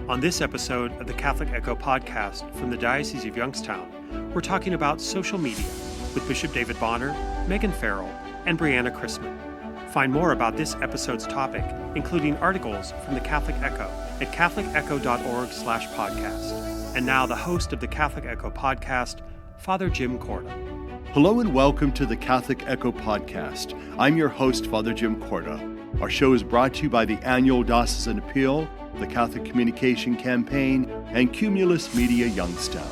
On this episode of the Catholic Echo podcast from the Diocese of Youngstown, we're talking about social media with Bishop David Bonner, Megan Farrell, and Brianna Chrisman. Find more about this episode's topic, including articles from the Catholic Echo at catholicecho.org/podcast. And now the host of the Catholic Echo podcast, Father Jim Corda. Hello and welcome to the Catholic Echo podcast. I'm your host, Father Jim Corda. Our show is brought to you by the annual Diocesan Appeal, the Catholic Communication Campaign, and Cumulus Media Youngstown.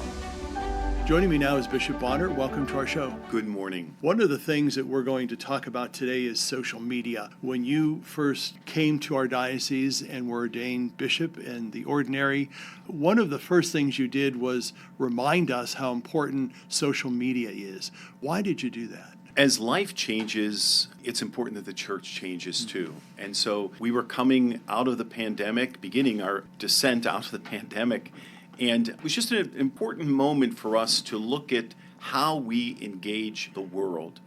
Joining me now is Bishop Bonner. Welcome to our show. Good morning. One of the things that we're going to talk about today is social media. When you first came to our diocese and were ordained bishop in the ordinary, one of the first things you did was remind us how important social media is. Why did you do that? As life changes, it's important that the church changes too. And so we were coming out of the pandemic, beginning our descent out of the pandemic, and it was just an important moment for us to look at how we engage the world.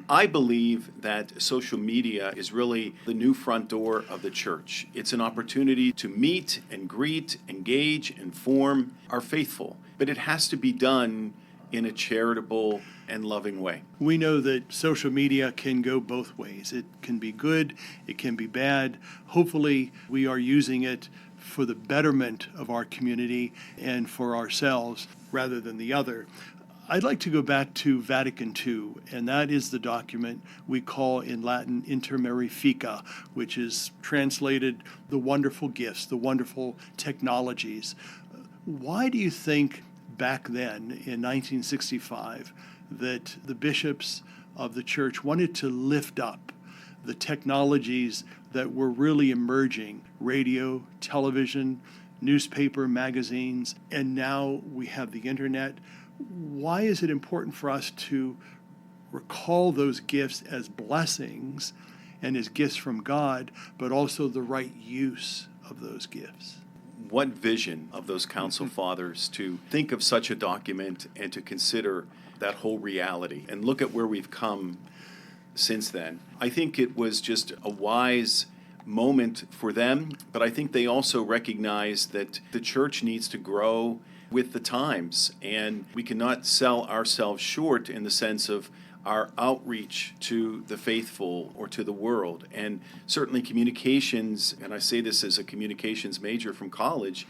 I believe that social media is really the new front door of the church. It's an opportunity to meet and greet, engage, inform our faithful. But it has to be done in a charitable and loving way. We know that social media can go both ways. It can be good, it can be bad. Hopefully, we are using it for the betterment of our community and for ourselves rather than the other. I'd like to go back to Vatican II, and that is the document we call in Latin Inter Mirifica, which is translated the wonderful gifts, the wonderful technologies. Why do you think back then in 1965 that the bishops of the church wanted to lift up the technologies that were really emerging, radio, television, newspaper, magazines, and now we have the internet? Why is it important for us to recall those gifts as blessings and as gifts from God, but also the right use of those gifts? What vision of those council fathers to think of such a document and to consider that whole reality and look at where we've come since then. I think it was just a wise moment for them, but I think they also recognize that the church needs to grow with the times, and we cannot sell ourselves short in the sense of our outreach to the faithful or to the world. And certainly communications, and I say this as a communications major from college,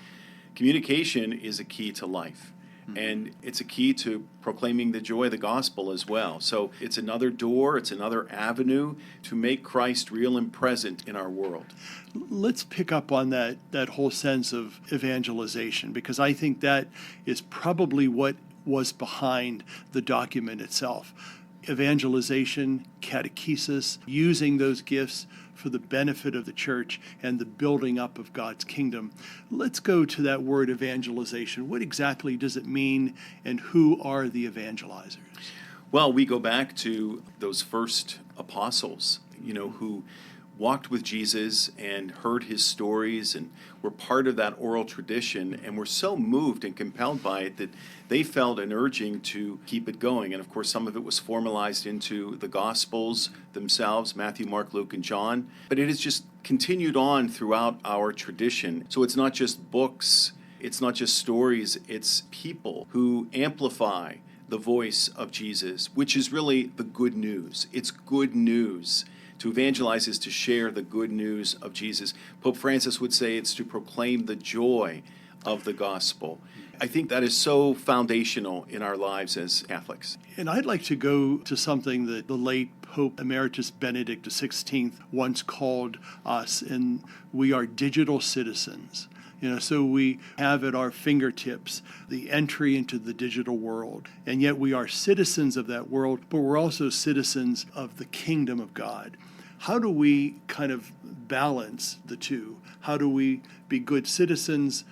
communication is a key to life. And it's a key to proclaiming the joy of the gospel as well. So it's another door, it's another avenue to make Christ real and present in our world. Let's pick up on that whole sense of evangelization, because I think that is probably what was behind the document itself. Evangelization, catechesis, using those gifts for the benefit of the church and the building up of God's kingdom. Let's go to that word evangelization. What exactly does it mean, and who are the evangelizers? Well, we go back to those first apostles, who walked with Jesus and heard his stories and were part of that oral tradition and were so moved and compelled by it that they felt an urging to keep it going. And of course, some of it was formalized into the Gospels themselves, Matthew, Mark, Luke, and John. But it has just continued on throughout our tradition. So it's not just books, it's not just stories, it's people who amplify the voice of Jesus, which is really the good news. It's good news. To evangelize is to share the good news of Jesus. Pope Francis would say it's to proclaim the joy of the gospel. I think that is so foundational in our lives as Catholics. And I'd like to go to something that the late Pope Emeritus Benedict XVI once called us, and we are digital citizens. So we have at our fingertips the entry into the digital world, and yet we are citizens of that world, but we're also citizens of the kingdom of God. How do we kind of balance the two? How do we be good citizens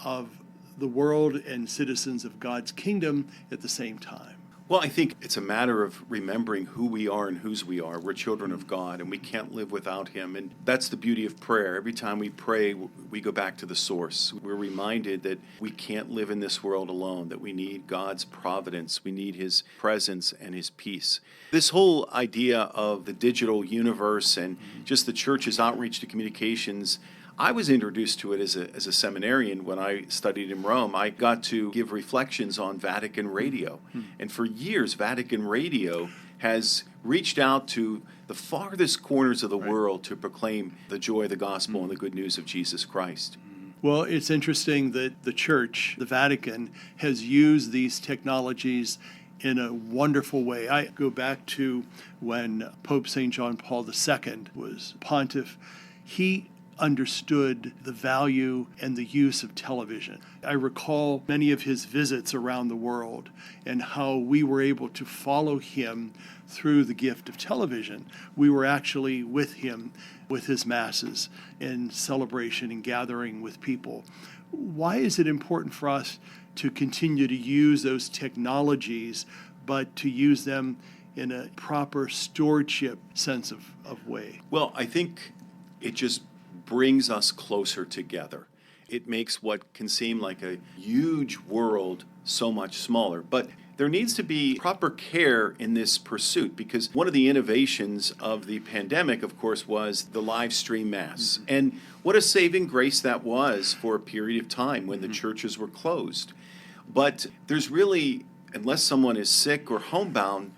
of the world and citizens of God's kingdom at the same time? Well, I think it's a matter of remembering who we are and whose we are. We're children of God, and we can't live without him. And that's the beauty of prayer. Every time we pray, we go back to the source. We're reminded that we can't live in this world alone, that we need God's providence. We need his presence and his peace. This whole idea of the digital universe and just the church's outreach to communications, I was introduced to it as a seminarian when I studied in Rome. I got to give reflections on Vatican Radio. And for years, Vatican Radio has reached out to the farthest corners of the world to proclaim the joy of the gospel and the good news of Jesus Christ. Well, it's interesting that the Church, the Vatican, has used these technologies in a wonderful way. I go back to when Pope St. John Paul II was pontiff. He understood the value and the use of television. I recall many of his visits around the world and how we were able to follow him through the gift of television. We were actually with him with his masses and celebration and gathering with people. Why is it important for us to continue to use those technologies, but to use them in a proper stewardship sense of way? Well, I think it just brings us closer together. It makes what can seem like a huge world so much smaller. But there needs to be proper care in this pursuit, because one of the innovations of the pandemic, of course, was the live stream Mass. And what a saving grace that was for a period of time when the churches were closed. But there's really, unless someone is sick or homebound,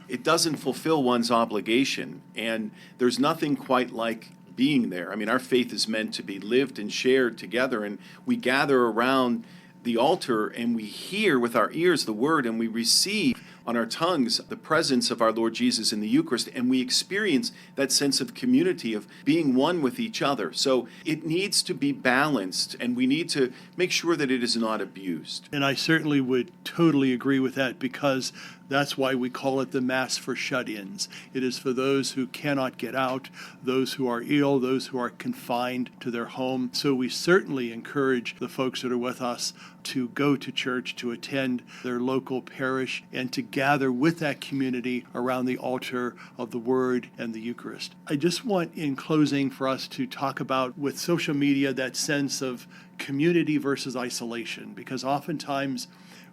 it doesn't fulfill one's obligation. And there's nothing quite like being there. I mean, our faith is meant to be lived and shared together, and we gather around the altar and we hear with our ears the word, and we receive on our tongues the presence of our Lord Jesus in the Eucharist, and we experience that sense of community, of being one with each other. So it needs to be balanced, and we need to make sure that it is not abused. And I certainly would totally agree with that, because that's why we call it the Mass for shut-ins. It is for those who cannot get out, those who are ill, those who are confined to their home. So we certainly encourage the folks that are with us to go to church, to attend their local parish, and to gather with that community around the altar of the Word and the Eucharist. I just want, in closing, for us to talk about, with social media, that sense of community versus isolation, because oftentimes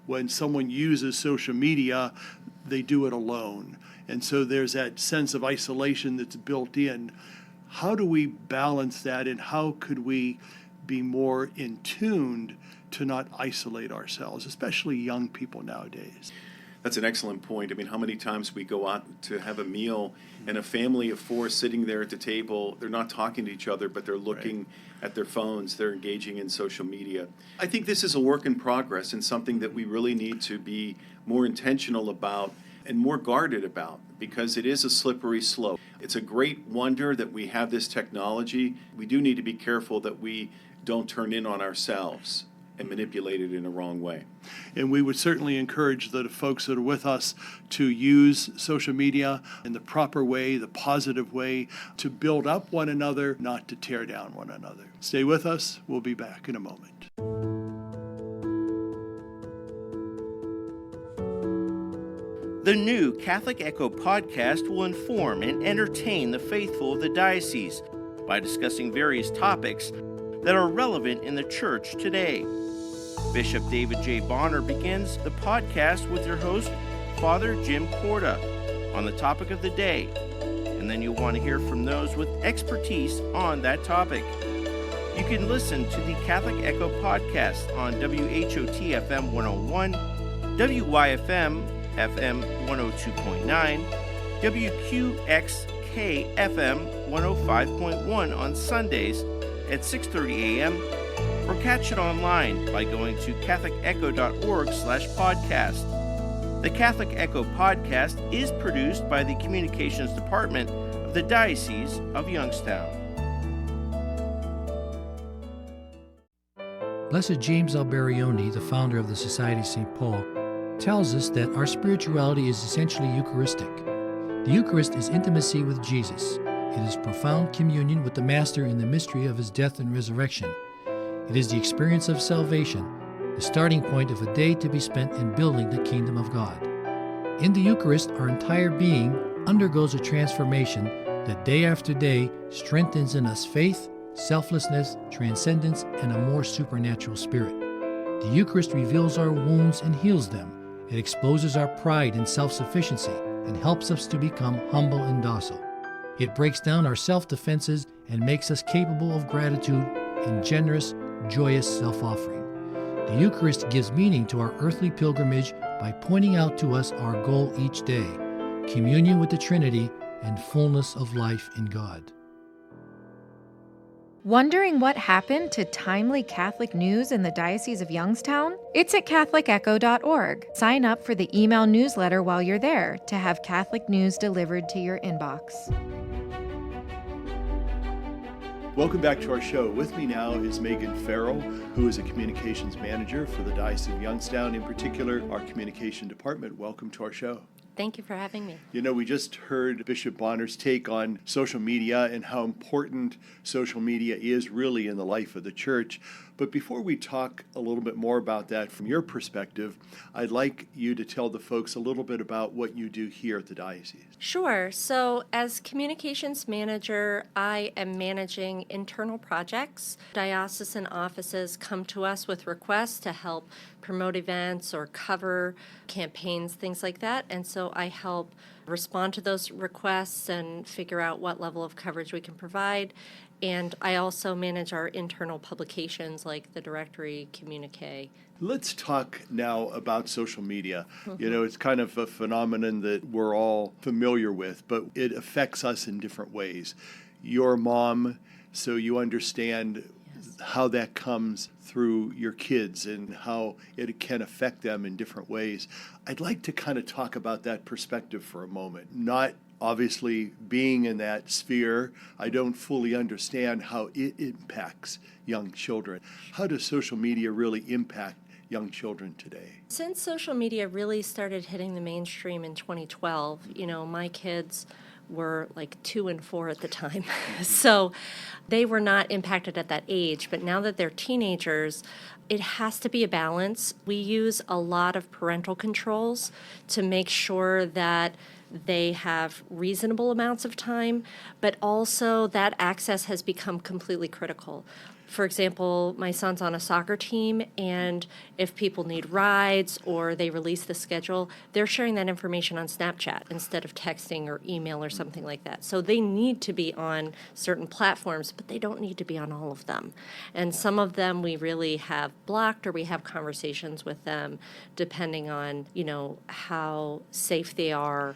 when someone uses social media, they do it alone. And so there's that sense of isolation that's built in. How do we balance that, and how could we be more in tuned to not isolate ourselves, especially young people nowadays? That's an excellent point. I mean, how many times we go out to have a meal and a family of four sitting there at the table, they're not talking to each other, but they're looking at their phones, they're engaging in social media. I think this is a work in progress, and something that we really need to be more intentional about and more guarded about, because it is a slippery slope. It's a great wonder that we have this technology. We do need to be careful that we don't turn in on ourselves and manipulate it in a wrong way. And we would certainly encourage the folks that are with us to use social media in the proper way, the positive way, to build up one another, not to tear down one another. Stay with us. We'll be back in a moment. The new Catholic Echo podcast will inform and entertain the faithful of the diocese by discussing various topics that are relevant in the church today. Bishop David J. Bonner begins the podcast with your host, Father Jim Corda, on the topic of the day, and then you'll want to hear from those with expertise on that topic. You can listen to the Catholic Echo podcast on WHOT FM 101, WYFM FM 102.9, WQXK FM 105.1 on Sundays at 6:30 a.m., or catch it online by going to catholicecho.org/podcast. The Catholic Echo podcast is produced by the Communications Department of the Diocese of Youngstown. Blessed James Alberione, the founder of the Society of St. Paul, tells us that our spirituality is essentially Eucharistic. The Eucharist is intimacy with Jesus. It is profound communion with the Master in the mystery of his death and resurrection. It is the experience of salvation, the starting point of a day to be spent in building the kingdom of God. In the Eucharist, our entire being undergoes a transformation that day after day strengthens in us faith, selflessness, transcendence, and a more supernatural spirit. The Eucharist reveals our wounds and heals them. It exposes our pride and self-sufficiency and helps us to become humble and docile. It breaks down our self-defenses and makes us capable of gratitude and generous, joyous self-offering. The Eucharist gives meaning to our earthly pilgrimage by pointing out to us our goal each day, communion with the Trinity and fullness of life in God. Wondering what happened to timely Catholic news in the Diocese of Youngstown? It's at CatholicEcho.org. Sign up for the email newsletter while you're there to have Catholic news delivered to your inbox. Welcome back to our show. With me now is Megan Farrell, who is a communications manager for the Diocese of Youngstown, in particular, our communication department. Welcome to our show. Thank you for having me. You know, we just heard Bishop Bonner's take on social media and how important social media is really in the life of the church. But before we talk a little bit more about that from your perspective, I'd like you to tell the folks a little bit about what you do here at the diocese. Sure. So as communications manager, I am managing internal projects. Diocesan offices come to us with requests to help promote events or cover campaigns, things like that. And so I help respond to those requests and figure out what level of coverage we can provide. And I also manage our internal publications like the directory, communique. Let's talk now about social media. You know, it's kind of a phenomenon that we're all familiar with, but it affects us in different ways. You're a mom, so you understand how that comes through your kids and how it can affect them in different ways. I'd like to kind of talk about that perspective for a moment. Not obviously being in that sphere, I don't fully understand how it impacts young children. How does social media really impact young children today? Since social media really started hitting the mainstream in 2012, my kids were like 2 and 4 at the time. So they were not impacted at that age. But now that they're teenagers, it has to be a balance. We use a lot of parental controls to make sure that they have reasonable amounts of time, but also that access has become completely critical. For example, my son's on a soccer team, and if people need rides or they release the schedule, they're sharing that information on Snapchat instead of texting or email or something like that. So they need to be on certain platforms, but they don't need to be on all of them. And some of them we really have blocked, or we have conversations with them depending on, how safe they are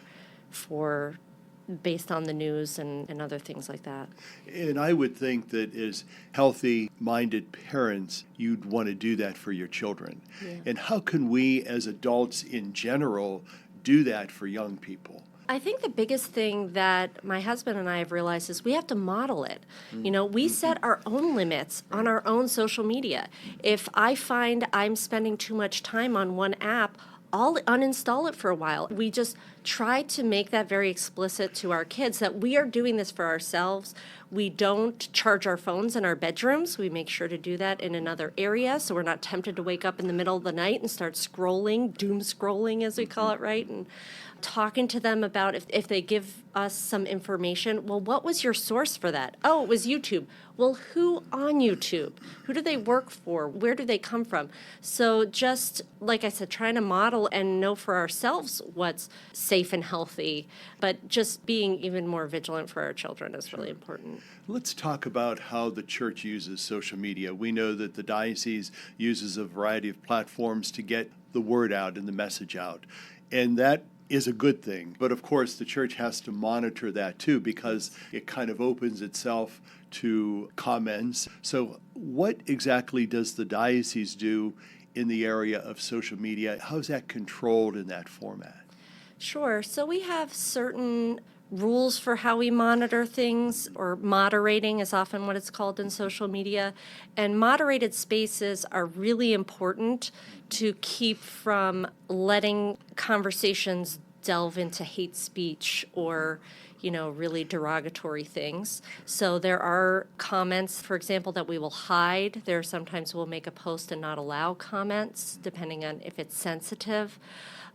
based on the news and other things like that. And I would think that as healthy-minded parents, you'd want to do that for your children. Yeah. And how can we as adults in general do that for young people? I think the biggest thing that my husband and I have realized is we have to model it. We set our own limits on our own social media. If I find I'm spending too much time on one app, I'll uninstall it for a while. We just try to make that very explicit to our kids that we are doing this for ourselves. We don't charge our phones in our bedrooms. We make sure to do that in another area so we're not tempted to wake up in the middle of the night and start scrolling, doom scrolling as we call it, right? And talking to them about if they give us some information, well, what was your source for that? Oh, it was YouTube. Well, who on YouTube? Who do they work for? Where do they come from? So just, like I said, trying to model and know for ourselves what's safe and healthy, but just being even more vigilant for our children is really important. Let's talk about how the church uses social media. We know that the diocese uses a variety of platforms to get the word out and the message out. And that is a good thing. But of course, the church has to monitor that too, because it kind of opens itself to comments. So what exactly does the diocese do in the area of social media? How's that controlled in that format? Sure. So we have certain rules for how we monitor things, or moderating is often what it's called in social media. And moderated spaces are really important to keep from letting conversations delve into hate speech or really derogatory things. So there are comments, for example, that we will hide. There are sometimes we'll make a post and not allow comments, depending on if it's sensitive.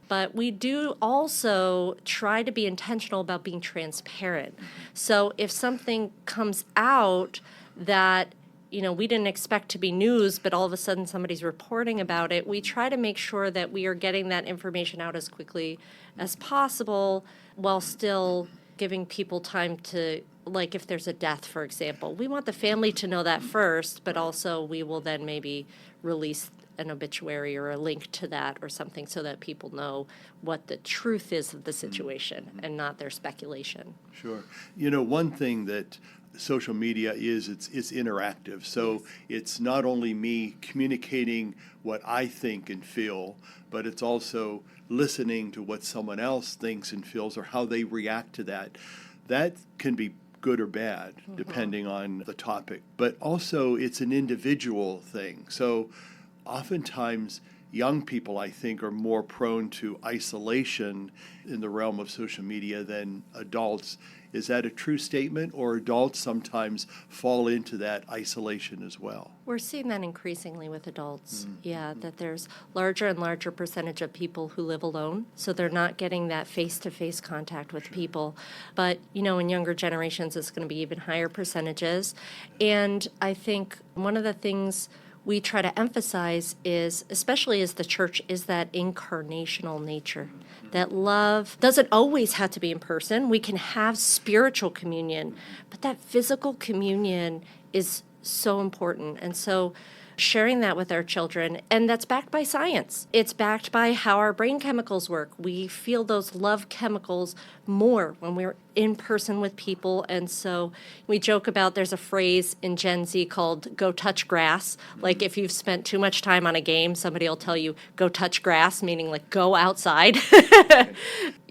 But we do also try to be intentional about being transparent. So if something comes out that we didn't expect to be news, but all of a sudden somebody's reporting about it, we try to make sure that we are getting that information out as quickly as possible while still giving people time to, like if there's a death, for example, we want the family to know that first, but also we will then maybe release an obituary or a link to that or something so that people know what the truth is of the situation and not their speculation. Sure. One thing that social media is, it's interactive. So it's not only me communicating what I think and feel, but it's also listening to what someone else thinks and feels or how they react to that. That can be good or bad, depending on the topic. But also, it's an individual thing. So oftentimes, young people, I think, are more prone to isolation in the realm of social media than adults. Is that a true statement, or adults sometimes fall into that isolation as well? We're seeing that increasingly with adults, that there's larger and larger percentage of people who live alone, so they're not getting that face-to-face contact with people. But, in younger generations, it's going to be even higher percentages. And I think one of the things we try to emphasize is, especially as the church, is that incarnational nature. That love doesn't always have to be in person. We can have spiritual communion, but that physical communion is so important. And so sharing that with our children, and that's backed by science. It's backed by how our brain chemicals work. We feel those love chemicals more when we're in person with people. And so we joke about, there's a phrase in Gen Z called go touch grass. Like if you've spent too much time on a game, somebody will tell you go touch grass, meaning like go outside.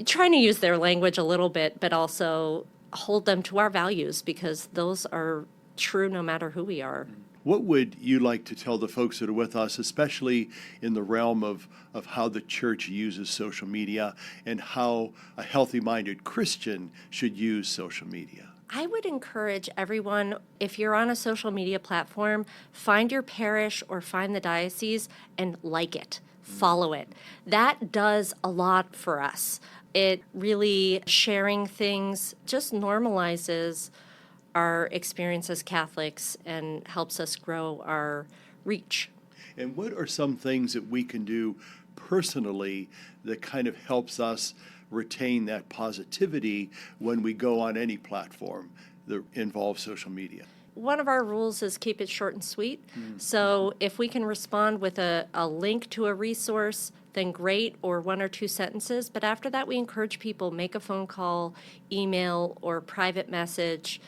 Trying to use their language a little bit, but also hold them to our values, because those are true no matter who we are. What would you like to tell the folks that are with us, especially in the realm of how the church uses social media and how a healthy-minded Christian should use social media? I would encourage everyone, if you're on a social media platform, find your parish or find the diocese and like it, follow it. That does a lot for us. It really, sharing things just normalizes our experience as Catholics and helps us grow our reach. And what are some things that we can do personally that kind of helps us retain that positivity when we go on any platform that involves social media? One of our rules is keep it short and sweet. So if we can respond with a link to a resource, then great, or one or two sentences. But after that, we encourage people, make a phone call, email, or private message.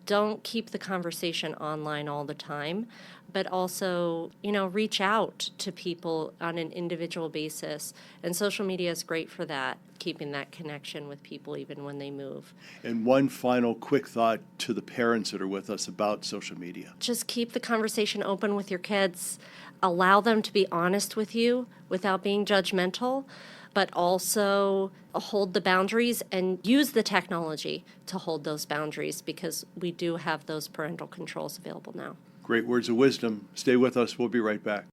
Don't keep the conversation online all the time, but also, reach out to people on an individual basis. And social media is great for that, keeping that connection with people even when they move. And one final quick thought to the parents that are with us about social media. Just keep the conversation open with your kids. Allow them to be honest with you without being judgmental, but also hold the boundaries and use the technology to hold those boundaries, because we do have those parental controls available now. Great words of wisdom. Stay with us. We'll be right back.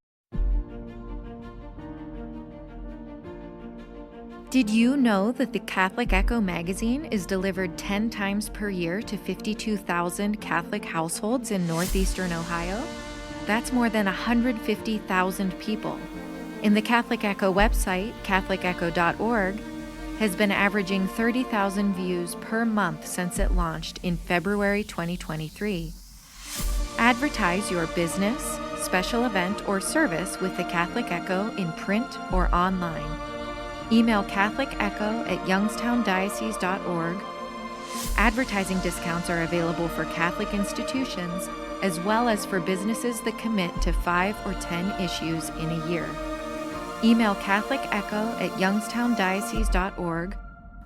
Did you know that the Catholic Echo magazine is delivered 10 times per year to 52,000 Catholic households in northeastern Ohio? That's more than 150,000 people. And the Catholic Echo website, catholicecho.org, has been averaging 30,000 views per month since it launched in February 2023. Advertise your business, special event, or service with the Catholic Echo in print or online. Email catholicecho@youngstowndiocese.org. Advertising discounts are available for Catholic institutions as well as for businesses that commit to 5 or 10 issues in a year. Email catholicecho@youngstowndiocese.org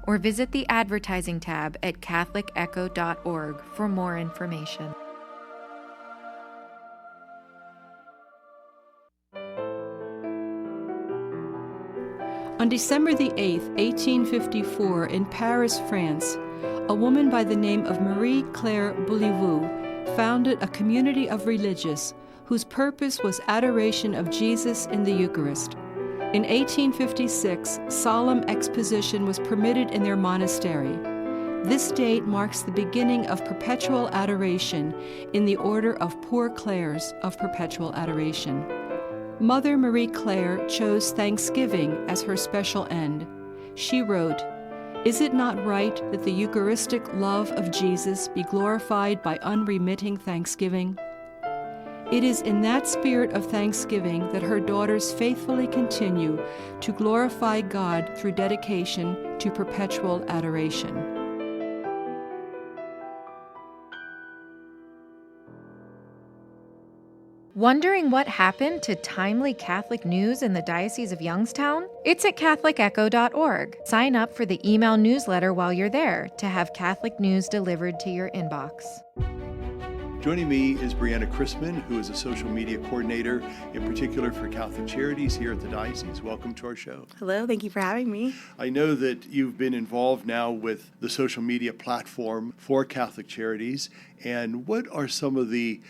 or visit the advertising tab at catholicecho.org for more information. On December the 8th, 1854, in Paris, France, a woman by the name of Marie-Claire Bouliveau founded a community of religious whose purpose was adoration of Jesus in the Eucharist. In 1856, solemn exposition was permitted in their monastery. This date marks the beginning of perpetual adoration in the Order of Poor Clares of Perpetual Adoration. Mother Marie Claire chose Thanksgiving as her special end. She wrote, Is it not right that the Eucharistic love of Jesus be glorified by unremitting thanksgiving? It is in that spirit of thanksgiving that her daughters faithfully continue to glorify God through dedication to perpetual adoration. Wondering what happened to timely Catholic news in the Diocese of Youngstown? It's at CatholicEcho.org. Sign up for the email newsletter while you're there to have Catholic news delivered to your inbox. Joining me is Brianna Chrisman, who is a social media coordinator, in particular for Catholic Charities here at the Diocese. Welcome to our show. Hello, thank you for having me. I know that you've been involved now with the social media platform for Catholic Charities, and what are some of the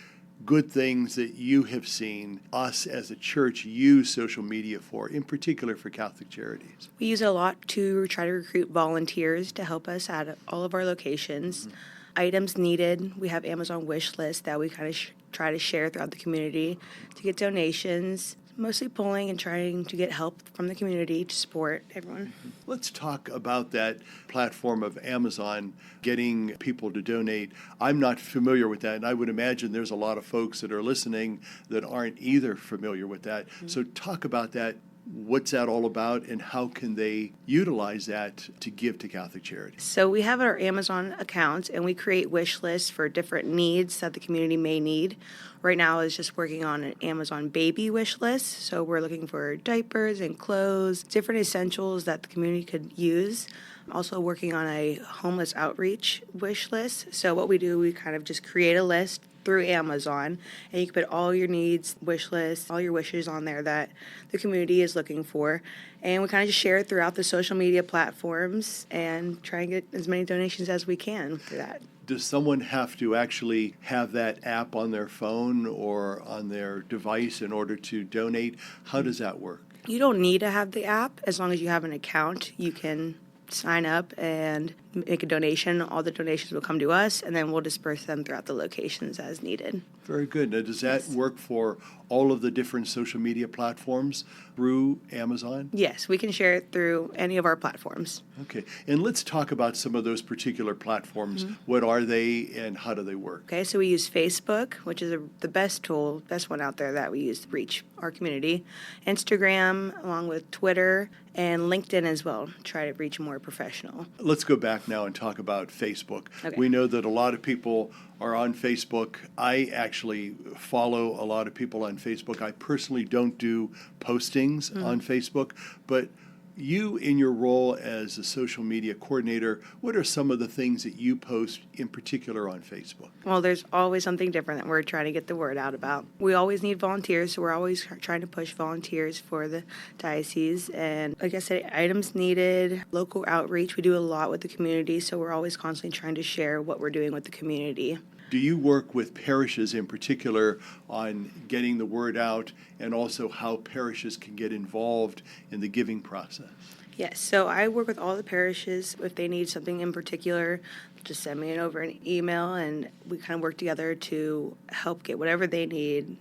good things that you have seen us as a church use social media for, in particular for Catholic Charities? We use it a lot to try to recruit volunteers to help us at all of our locations. Items needed, we have Amazon wish list that we kind of try to share throughout the community to get donations, mostly pulling and trying to get help from the community to support everyone. Let's talk about that platform of Amazon getting people to donate. I'm not familiar with that, and I would imagine there's a lot of folks that are listening that aren't either familiar with that. So talk about that. What's that all about, and how can they utilize that to give to Catholic Charities? So we have our Amazon account, and we create wish lists for different needs that the community may need. Right now is just working on an Amazon baby wish list. So we're looking for diapers and clothes, different essentials that the community could use. Also working on a homeless outreach wish list. So what we do, we kind of just create a list through Amazon, and you can put all your needs, wish lists, all your wishes on there that the community is looking for. And we kind of just share it throughout the social media platforms and try and get as many donations as we can for that. Does someone have to actually have that app on their phone or on their device in order to donate? How does that work? You don't need to have the app. As long as you have an account, you can sign up and make a donation. All the donations will come to us, and then we'll disperse them throughout the locations as needed. Very good. Now, does that work for all of the different social media platforms through Amazon? Yes, we can share it through any of our platforms. Okay. And let's talk about some of those particular platforms. What are they, and how do they work? Okay, so we use Facebook, which is the best tool, best one out there that we use to reach our community. Instagram, along with Twitter, and LinkedIn as well. Try to reach more professional. Let's go back now and talk about Facebook. Okay. We know that a lot of people are on Facebook. I actually follow a lot of people on Facebook. I personally don't do postings on Facebook, but you, in your role as a social media coordinator, what are some of the things that you post in particular on Facebook? Well, there's always something different that we're trying to get the word out about. We always need volunteers, so we're always trying to push volunteers for the diocese. And like I said, items needed, local outreach. We do a lot with the community, so we're always constantly trying to share what we're doing with the community. Do you work with parishes in particular on getting the word out, and also how parishes can get involved in the giving process? Yes, so I work with all the parishes. If they need something in particular, just send me over an email, and we kind of work together to help get whatever they need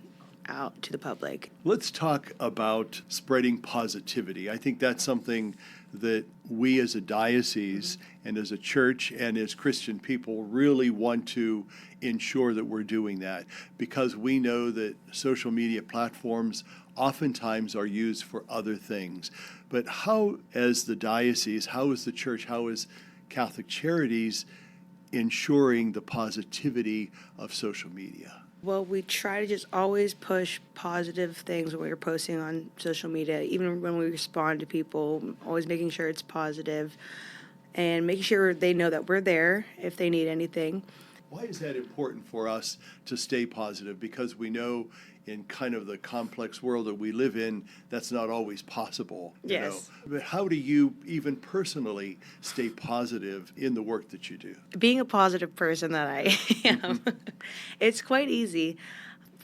out to the public. Let's talk about spreading positivity. I think that's something that we as a diocese and as a church and as Christian people really want to ensure that we're doing that, because we know that social media platforms oftentimes are used for other things. But how, as the diocese, how is the church, how is Catholic Charities ensuring the positivity of social media? Well, we try to just always push positive things when we're posting on social media, even when we respond to people, always making sure it's positive and making sure they know that we're there if they need anything. Why is that important for us to stay positive? Because we know in kind of the complex world that we live in, that's not always possible. Yes. But how do you even personally stay positive in the work that you do? Being a positive person that I am, it's quite easy.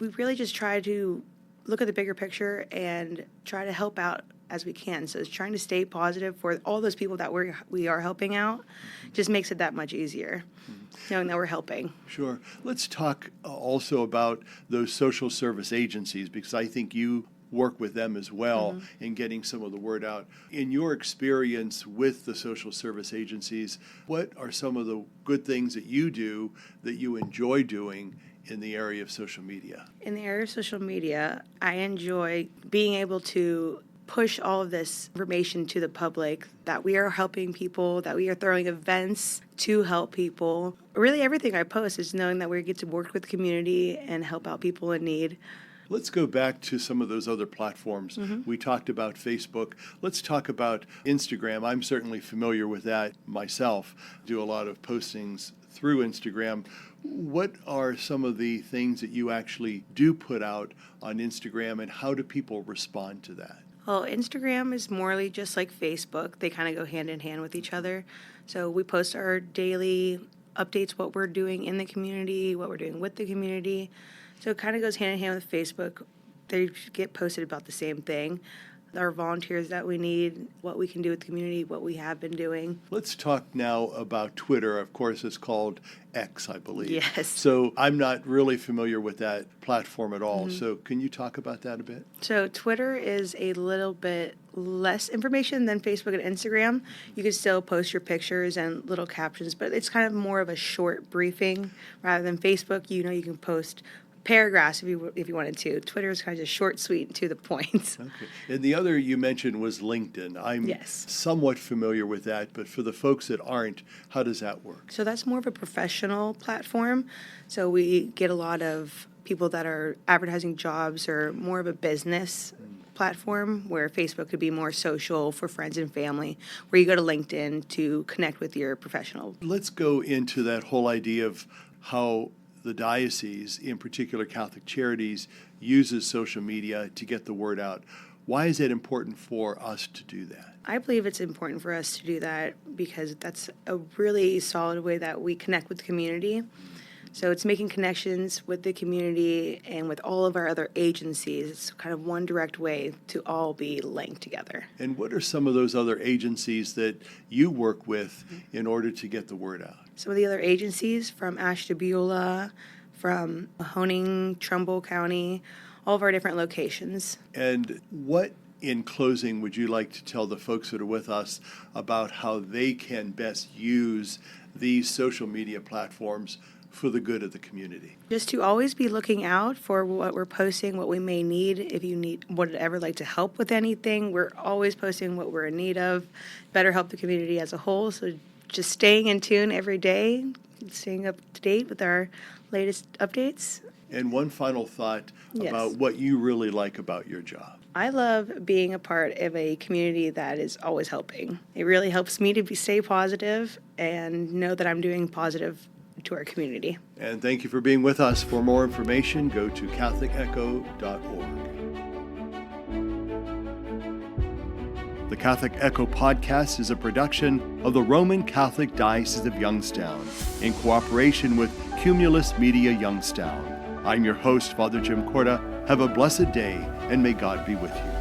We really just try to look at the bigger picture and try to help out as we can. So it's trying to stay positive for all those people that we are helping out just makes it that much easier, knowing that we're helping. Sure. Let's talk also about those social service agencies, because I think you work with them as well in getting some of the word out. In your experience with the social service agencies, what are some of the good things that you do that you enjoy doing in the area of social media? In the area of social media, I enjoy being able to push all of this information to the public, that we are helping people, that we are throwing events to help people. Really, everything I post is knowing that we get to work with the community and help out people in need. Let's go back to some of those other platforms. We talked about Facebook. Let's talk about Instagram. I'm certainly familiar with that myself. Do a lot of postings through Instagram. What are some of the things that you actually do put out on Instagram, and how do people respond to that? Well, Instagram is morely just like Facebook. They kind of go hand in hand with each other. So we post our daily updates, what we're doing in the community, what we're doing with the community. So it kind of goes hand in hand with Facebook. They get posted about the same thing. Our volunteers that we need, what we can do with the community, what we have been doing. Let's talk now about Twitter. Of course, it's called X, I believe. Yes. So I'm not really familiar with that platform at all. So can you talk about that a bit? So Twitter is a little bit less information than Facebook and Instagram. You can still post your pictures and little captions, but it's kind of more of a short briefing rather than Facebook. You know, you can post paragraphs if you wanted to. Twitter is kind of just short, sweet, and to the point. Okay. And the other you mentioned was LinkedIn. I'm somewhat familiar with that, but for the folks that aren't, how does that work? So that's more of a professional platform. So we get a lot of people that are advertising jobs or more of a business platform, where Facebook could be more social for friends and family, where you go to LinkedIn to connect with your professional. Let's go into that whole idea of how the diocese, in particular Catholic Charities, uses social media to get the word out. Why is it important for us to do that? I believe it's important for us to do that because that's a really solid way that we connect with the community. So it's making connections with the community and with all of our other agencies. It's kind of one direct way to all be linked together. And what are some of those other agencies that you work with in order to get the word out? Some of the other agencies, from Ashtabula, from Mahoning, Trumbull County, all of our different locations. And what, in closing, would you like to tell the folks that are with us about how they can best use these social media platforms for the good of the community? Just to always be looking out for what we're posting, what we may need. If you would ever like to help with anything, we're always posting what we're in need of. Better help the community as a whole. So just staying in tune every day, staying up to date with our latest updates. And one final thought about what you really like about your job. I love being a part of a community that is always helping. It really helps me to stay positive and know that I'm doing positive to our community. And thank you for being with us. For more information, go to catholicecho.org. The Catholic Echo podcast is a production of the Roman Catholic Diocese of Youngstown in cooperation with Cumulus Media Youngstown. I'm your host, Father Jim Corda. Have a blessed day, and may God be with you.